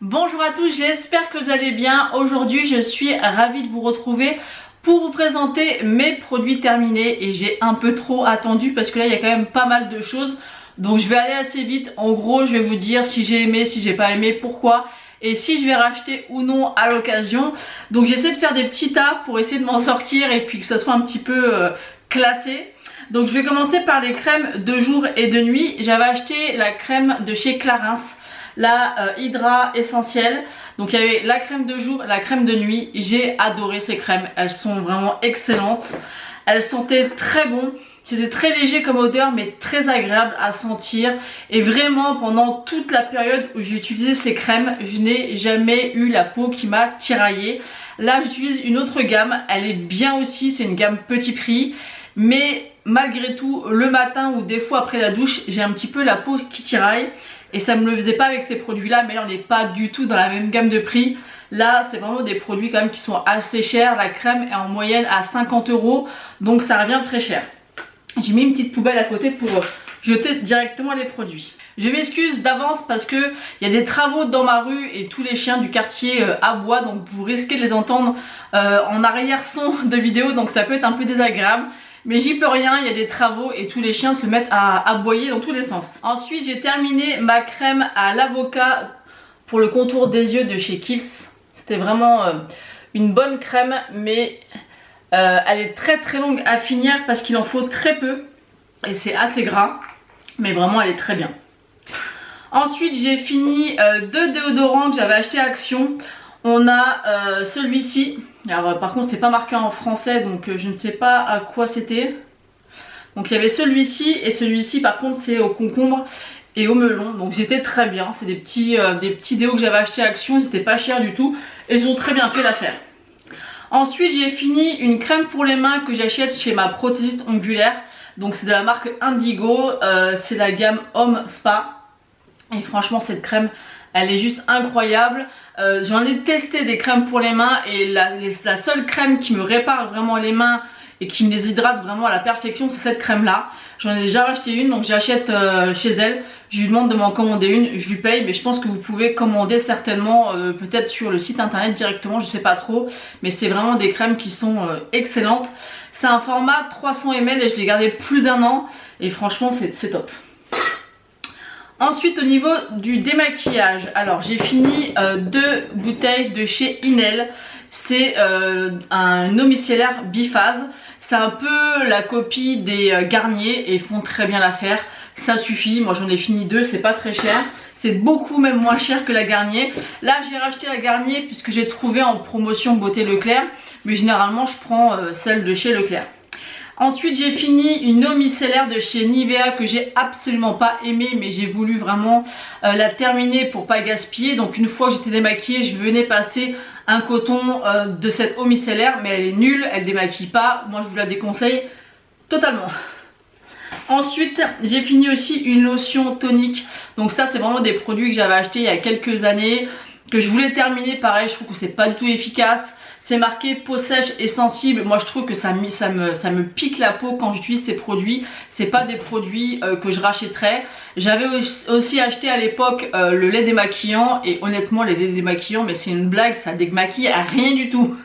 Bonjour à tous, j'espère que vous allez bien. Aujourd'hui je suis ravie de vous retrouver pour vous présenter mes produits terminés et j'ai un peu trop attendu parce que là il y a quand même pas mal de choses, donc je vais aller assez vite. En gros je vais vous dire si j'ai aimé, si j'ai pas aimé, pourquoi et si je vais racheter ou non à l'occasion. Donc j'essaie de faire des petits tas pour essayer de m'en sortir et puis que ça soit un petit peu classé. Donc je vais commencer par les crèmes de jour et de nuit. J'avais acheté la crème de chez Clarins, la Hydra Essentielle. Donc il y avait la crème de jour, la crème de nuit. J'ai adoré ces crèmes, elles sont vraiment excellentes. Elles sentaient très bon, c'était très léger comme odeur mais très agréable à sentir. Et vraiment pendant toute la période où j'ai utilisé ces crèmes, je n'ai jamais eu la peau qui m'a tiraillée. Là j'utilise une autre gamme, elle est bien aussi, c'est une gamme petit prix. Mais malgré tout, le matin ou des fois après la douche, j'ai un petit peu la peau qui tiraille. Et ça me le faisait pas avec ces produits là, mais là on n'est pas du tout dans la même gamme de prix. Là c'est vraiment des produits quand même qui sont assez chers. La crème est en moyenne à 50 €, donc ça revient très cher. J'ai mis une petite poubelle à côté pour jeter directement les produits. Je m'excuse d'avance parce que il y a des travaux dans ma rue et tous les chiens du quartier aboient, donc vous risquez de les entendre en arrière-son de vidéo, donc ça peut être un peu désagréable. Mais j'y peux rien, il y a des travaux et tous les chiens se mettent à aboyer dans tous les sens. Ensuite j'ai terminé ma crème à l'avocat pour le contour des yeux de chez Kiehl's. C'était vraiment une bonne crème, mais elle est très longue à finir parce qu'il en faut très peu. Et c'est assez gras, mais vraiment elle est très bien. Ensuite j'ai fini deux déodorants que j'avais acheté à Action. On a celui-ci. Alors par contre c'est pas marqué en français, donc je ne sais pas à quoi c'était. Donc il y avait celui-ci et celui-ci par contre c'est au concombre et au melon. Donc c'était très bien. C'est des petits déos que j'avais acheté à Action. Ils étaient pas chers du tout et ils ont très bien fait l'affaire. Ensuite j'ai fini une crème pour les mains que j'achète chez ma prothésiste ongulaire. Donc c'est de la marque Indigo. C'est la gamme Homme Spa. Et franchement cette crème elle est juste incroyable. J'en ai testé des crèmes pour les mains et la seule crème qui me répare vraiment les mains et qui me les hydrate vraiment à la perfection, c'est cette crème là. J'en ai déjà racheté une, donc j'achète chez elle. Je lui demande de m'en commander une, je lui paye, mais je pense que vous pouvez commander certainement peut-être sur le site internet directement, je sais pas trop. Mais c'est vraiment des crèmes qui sont excellentes. C'est un format 300 ml et je l'ai gardé plus d'1 an et franchement c'est top. Ensuite au niveau du démaquillage, alors j'ai fini deux bouteilles de chez Inel. C'est un eau micellaire biphase. C'est un peu la copie des Garnier et ils font très bien l'affaire. Ça suffit, moi j'en ai fini deux, c'est pas très cher. C'est beaucoup même moins cher que la Garnier. Là j'ai racheté la Garnier puisque j'ai trouvé en promotion Beauté Leclerc. Mais généralement je prends celle de chez Leclerc. Ensuite j'ai fini une eau micellaire de chez Nivea que j'ai absolument pas aimée, mais j'ai voulu vraiment la terminer pour pas gaspiller. Donc une fois que j'étais démaquillée, je venais passer un coton de cette eau micellaire, mais elle est nulle, elle démaquille pas. Moi je vous la déconseille totalement. Ensuite j'ai fini aussi une lotion tonique. Donc ça c'est vraiment des produits que j'avais acheté il y a quelques années, que je voulais terminer. Pareil, je trouve que c'est pas du tout efficace. C'est marqué peau sèche et sensible. Moi je trouve que ça me pique la peau quand j'utilise ces produits. C'est pas des produits que je rachèterais. J'avais aussi acheté à l'époque le lait démaquillant. Et honnêtement les laits démaquillants, mais c'est une blague, ça démaquille à rien du tout.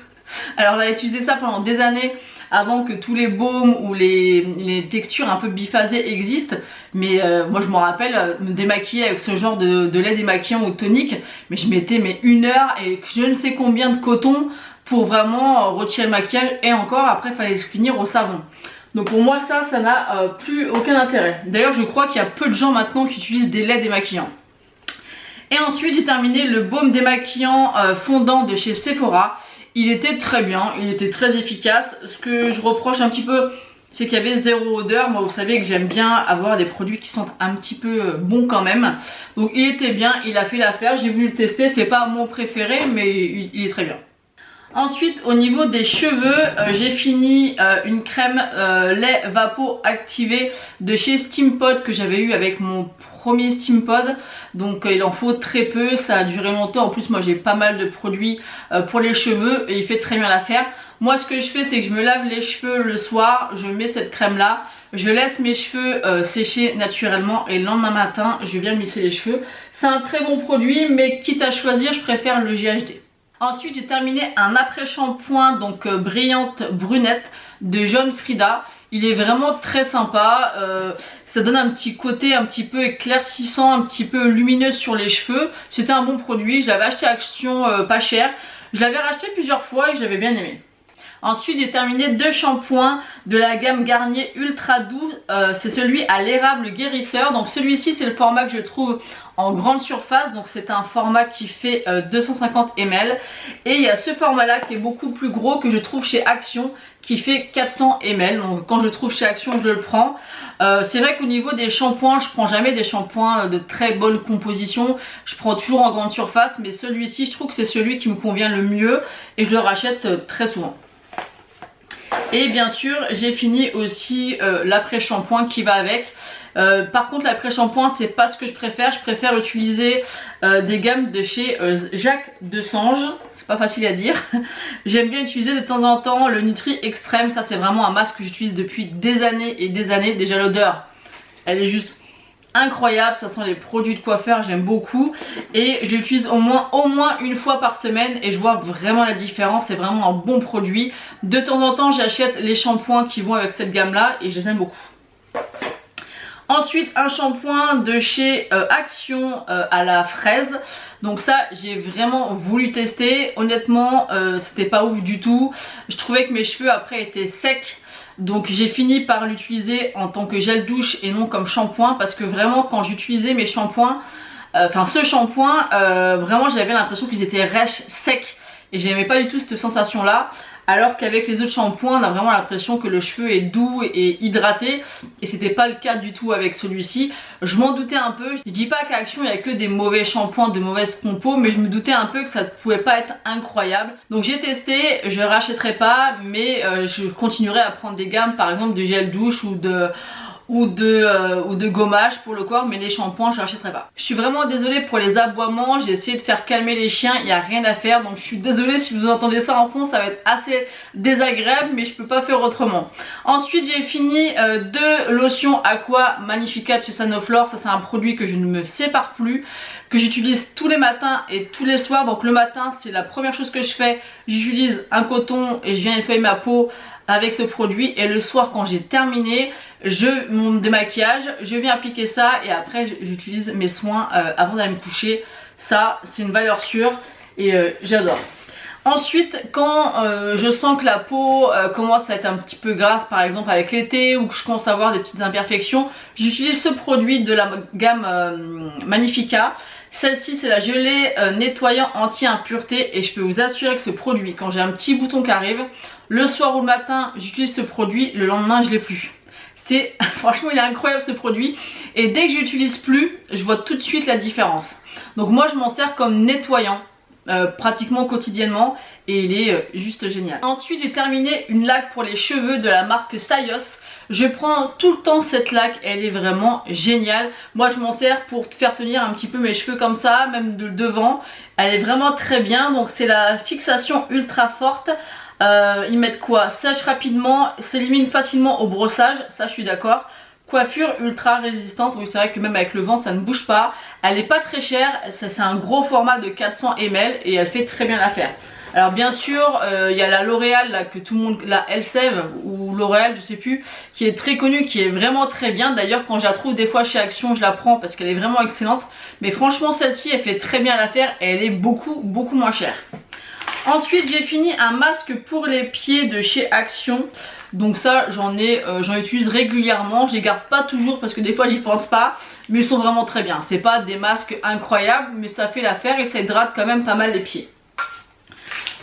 Alors j'avais utilisé ça pendant des années avant que tous les baumes ou les textures un peu biphasées existent. Mais moi je me rappelle me démaquiller avec ce genre de lait démaquillant ou tonique. Mais je mettais 1 heure et je ne sais combien de coton pour vraiment retirer le maquillage, et encore après il fallait finir au savon. Donc pour moi ça n'a plus aucun intérêt. D'ailleurs je crois qu'il y a peu de gens maintenant qui utilisent des laits démaquillants. Et ensuite j'ai terminé le baume démaquillant fondant de chez Sephora. Il était très bien, il était très efficace. Ce que je reproche un petit peu, c'est qu'il y avait zéro odeur. Moi vous savez que j'aime bien avoir des produits qui sentent un petit peu bons quand même. Donc il était bien, il a fait l'affaire, j'ai voulu le tester. C'est pas mon préféré mais il est très bien. Ensuite au niveau des cheveux, j'ai fini une crème lait vapo activé de chez Steampod que j'avais eu avec mon premier Steampod. Donc il en faut très peu, ça a duré longtemps. En plus moi j'ai pas mal de produits pour les cheveux et il fait très bien l'affaire. Moi ce que je fais c'est que je me lave les cheveux le soir, je mets cette crème là, je laisse mes cheveux sécher naturellement et le lendemain matin je viens me lisser les cheveux. C'est un très bon produit, mais quitte à choisir, je préfère le GHD. Ensuite j'ai terminé un après-shampoing donc brillante brunette de John Frieda. Il est vraiment très sympa, ça donne un petit côté un petit peu éclaircissant, un petit peu lumineux sur les cheveux. C'était un bon produit, je l'avais acheté à Action pas cher. Je l'avais racheté plusieurs fois et j'avais bien aimé. Ensuite j'ai terminé 2 shampoings de la gamme Garnier Ultra Doux, c'est celui à l'érable guérisseur. Donc celui-ci c'est le format que je trouve en grande surface, donc c'est un format qui fait 250 ml. Et il y a ce format là qui est beaucoup plus gros que je trouve chez Action qui fait 400 ml. Donc quand je le trouve chez Action je le prends. C'est vrai qu'au niveau des shampoings je prends jamais des shampoings de très bonne composition, je prends toujours en grande surface, mais celui-ci je trouve que c'est celui qui me convient le mieux et je le rachète très souvent. Et bien sûr j'ai fini aussi l'après-shampoing qui va avec. Par contre l'après-shampoing c'est pas ce que je préfère utiliser des gammes de chez Jacques Desange, c'est pas facile à dire. J'aime bien utiliser de temps en temps le Nutri Extrême, ça c'est vraiment un masque que j'utilise depuis des années et des années. Déjà l'odeur elle est juste incroyable, ça sent les produits de coiffeur, j'aime beaucoup et je l'utilise au moins une fois par semaine et je vois vraiment la différence, c'est vraiment un bon produit. De temps en temps j'achète les shampoings qui vont avec cette gamme là et je les aime beaucoup. Ensuite un shampoing de chez Action à la fraise. Donc ça j'ai vraiment voulu tester. Honnêtement c'était pas ouf du tout. Je trouvais que mes cheveux après étaient secs. Donc j'ai fini par l'utiliser en tant que gel douche et non comme shampoing. Parce que vraiment quand j'utilisais mes shampoings, ce shampoing vraiment j'avais l'impression qu'ils étaient rêches, secs. Et j'aimais pas du tout cette sensation là. Alors qu'avec les autres shampoings on a vraiment l'impression que le cheveu est doux et hydraté. Et c'était pas le cas du tout avec celui-ci. Je m'en doutais un peu. Je dis pas qu'à Action il y a que des mauvais shampoings, de mauvaises compos, mais je me doutais un peu que ça ne pouvait pas être incroyable. Donc j'ai testé, je rachèterai pas, mais je continuerai à prendre des gammes par exemple de gel douche ou de gommage pour le corps, mais les shampoings je rachèterai pas. Je suis vraiment désolée pour les aboiements, j'ai essayé de faire calmer les chiens, il n'y a rien à faire, donc je suis désolée si vous entendez ça en fond, ça va être assez désagréable, mais je peux pas faire autrement. Ensuite j'ai fini 2 lotions Aqua Magnificat chez Sanoflore. Ça c'est un produit que je ne me sépare plus, que j'utilise tous les matins et tous les soirs. Donc le matin c'est la première chose que je fais, j'utilise un coton et je viens nettoyer ma peau avec ce produit, et le soir quand j'ai terminé mon démaquillage, je viens appliquer ça et après j'utilise mes soins avant d'aller me coucher. Ça c'est une valeur sûre et j'adore. Ensuite quand je sens que la peau commence à être un petit peu grasse par exemple avec l'été, ou que je commence à avoir des petites imperfections, j'utilise ce produit de la gamme Magnifica. Celle-ci c'est la gelée nettoyant anti-impureté, et je peux vous assurer que ce produit, quand j'ai un petit bouton qui arrive, le soir ou le matin j'utilise ce produit, le lendemain je l'ai plus. Franchement il est incroyable ce produit, et dès que j'utilise plus je vois tout de suite la différence. Donc moi je m'en sers comme nettoyant pratiquement quotidiennement et il est juste génial. Ensuite j'ai terminé une laque pour les cheveux de la marque Sayos. Je prends tout le temps cette laque, elle est vraiment géniale. Moi je m'en sers pour faire tenir un petit peu mes cheveux comme ça, même de devant. Elle est vraiment très bien, donc c'est la fixation ultra forte. Ils mettent quoi? Sèche rapidement, s'élimine facilement au brossage, ça je suis d'accord. Coiffure ultra résistante, oui c'est vrai que même avec le vent ça ne bouge pas. Elle est pas très chère, c'est un gros format de 400 ml et elle fait très bien l'affaire. Alors bien sûr il y a la L'Oréal là, que tout le monde, la Elseve ou L'Oréal je sais plus, qui est très connue, qui est vraiment très bien. D'ailleurs quand je la trouve des fois chez Action je la prends parce qu'elle est vraiment excellente. Mais franchement celle-ci elle fait très bien l'affaire et elle est beaucoup moins chère. Ensuite j'ai fini un masque pour les pieds de chez Action. Donc ça j'en utilise régulièrement, je les garde pas toujours parce que des fois j'y pense pas, mais ils sont vraiment très bien. C'est pas des masques incroyables mais ça fait l'affaire et ça hydrate quand même pas mal les pieds.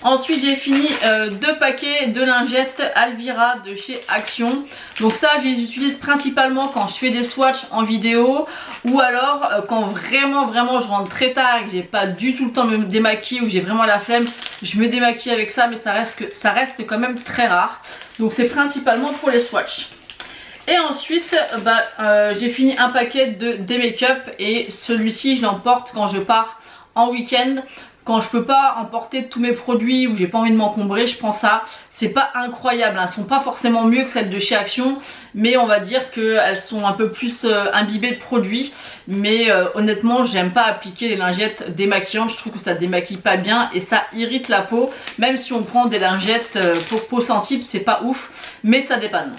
Ensuite j'ai fini 2 paquets de lingettes Alvira de chez Action. Donc ça je les utilise principalement quand je fais des swatchs en vidéo, ou alors quand vraiment je rentre très tard et que j'ai pas du tout le temps de me démaquiller, ou j'ai vraiment la flemme, je me démaquille avec ça, mais ça reste quand même très rare. Donc c'est principalement pour les swatchs. Et ensuite j'ai fini un paquet de make-up, et celui-ci je l'emporte quand je pars en week-end quand je peux pas emporter tous mes produits ou j'ai pas envie de m'encombrer, je prends ça. C'est pas incroyable, hein. Elles sont pas forcément mieux que celles de chez Action, mais on va dire qu'elles sont un peu plus imbibées de produits. Mais honnêtement, j'aime pas appliquer les lingettes démaquillantes, je trouve que ça démaquille pas bien et ça irrite la peau. Même si on prend des lingettes pour peau sensible, c'est pas ouf, mais ça dépanne.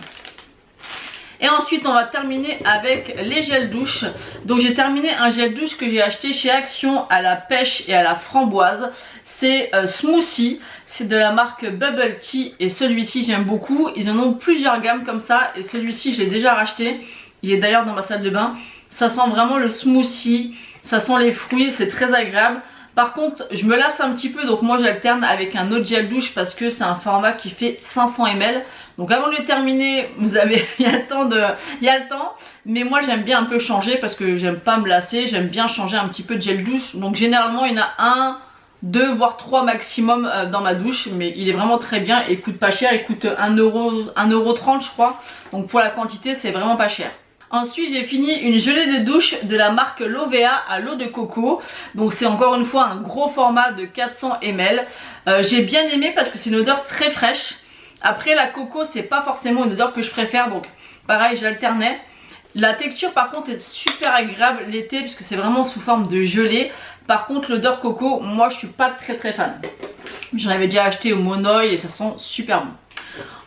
Et ensuite on va terminer avec les gels douche. Donc j'ai terminé un gel douche que j'ai acheté chez Action à la pêche et à la framboise. C'est Smoothie, c'est de la marque Bubble Tea et celui-ci j'aime beaucoup. Ils en ont plusieurs gammes comme ça et celui-ci je l'ai déjà racheté. Il est d'ailleurs dans ma salle de bain. Ça sent vraiment le smoothie, ça sent les fruits, c'est très agréable. Par contre, je me lasse un petit peu, donc moi j'alterne avec un autre gel douche parce que c'est un format qui fait 500 ml. Donc avant de le terminer, vous avez, il y a le temps, mais moi j'aime bien un peu changer parce que j'aime pas me lasser, j'aime bien changer un petit peu de gel douche. Donc généralement il y en a un, 2 voire 3 maximum dans ma douche, mais il est vraiment très bien et il coûte pas cher, il coûte 1,30 € je crois. Donc pour la quantité c'est vraiment pas cher. Ensuite j'ai fini une gelée de douche de la marque Lovea à l'eau de coco. Donc c'est encore une fois un gros format de 400 ml. J'ai bien aimé parce que c'est une odeur très fraîche. Après la coco c'est pas forcément une odeur que je préfère, donc pareil j'alternais. La texture par contre est super agréable l'été puisque c'est vraiment sous forme de gelée. Par contre l'odeur coco, moi je suis pas très fan. J'en avais déjà acheté au Monoï et ça sent super bon.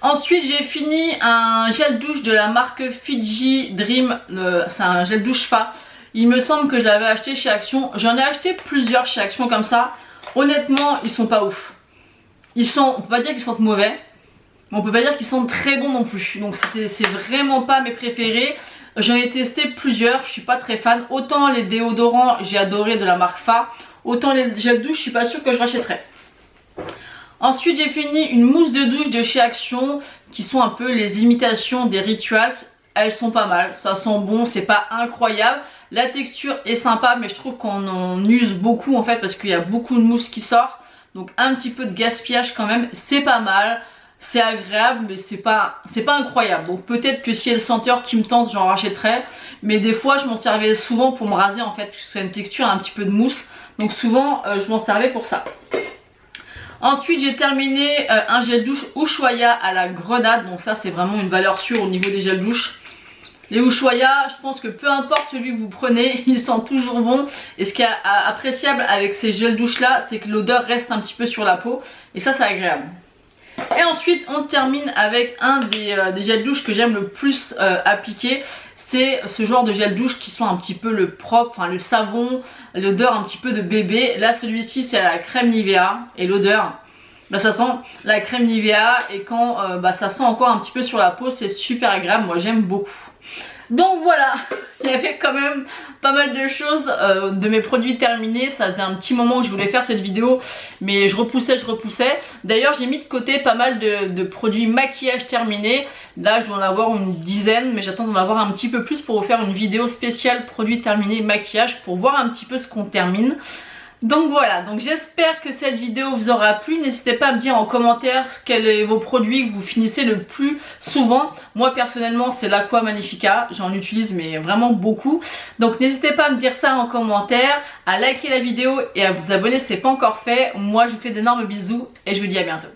Ensuite j'ai fini un gel douche de la marque Fiji Dream, c'est un gel douche Fa. Il me semble que je l'avais acheté chez Action, j'en ai acheté plusieurs chez Action comme ça. Honnêtement ils sont pas ouf. On peut pas dire qu'ils sentent mauvais, mais on peut pas dire qu'ils sentent très bons non plus. Donc c'est vraiment pas mes préférés. J'en ai testé plusieurs, je suis pas très fan. Autant les déodorants j'ai adoré de la marque Fa, autant les gels douche je suis pas sûre que je rachèterais. Ensuite j'ai fini une mousse de douche de chez Action qui sont un peu les imitations des Rituals. Elles sont pas mal, ça sent bon, c'est pas incroyable. La texture est sympa mais je trouve qu'on en use beaucoup en fait parce qu'il y a beaucoup de mousse qui sort. Donc un petit peu de gaspillage quand même, c'est pas mal. C'est agréable mais c'est pas incroyable. Donc peut-être que si y a le senteur qui me tente j'en rachèterai. Mais des fois je m'en servais souvent pour me raser en fait. Parce que c'est une texture un petit peu de mousse. Donc souvent je m'en servais pour ça. Ensuite j'ai terminé un gel douche Ushuaïa à la grenade. Donc ça c'est vraiment une valeur sûre au niveau des gels douche. Les Ushuaïa, je pense que peu importe celui que vous prenez, ils sentent toujours bon. Et ce qui est appréciable avec ces gels douche là, c'est que l'odeur reste un petit peu sur la peau. Et ça c'est agréable. Et ensuite on termine avec un des gels douche que j'aime le plus appliquer. C'est ce genre de gel douche qui sont un petit peu le propre, enfin le savon, l'odeur un petit peu de bébé. Là celui-ci c'est la crème Nivea et l'odeur, bah, ça sent la crème Nivea et quand ça sent encore un petit peu sur la peau, c'est super agréable, moi j'aime beaucoup. Donc voilà, il y avait quand même pas mal de choses de mes produits terminés. Ça faisait un petit moment que je voulais faire cette vidéo, mais je repoussais. D'ailleurs j'ai mis de côté pas mal de produits maquillage terminés. Là je dois en avoir une dizaine, mais j'attends d'en avoir un petit peu plus pour vous faire une vidéo spéciale produits terminés maquillage pour voir un petit peu ce qu'on termine. Donc voilà, donc j'espère que cette vidéo vous aura plu. N'hésitez pas à me dire en commentaire quels sont vos produits que vous finissez le plus souvent. Moi personnellement c'est l'Aqua Magnifica, j'en utilise mais vraiment beaucoup. Donc n'hésitez pas à me dire ça en commentaire, à liker la vidéo et à vous abonner si ce n'est pas encore fait. Moi je vous fais d'énormes bisous et je vous dis à bientôt.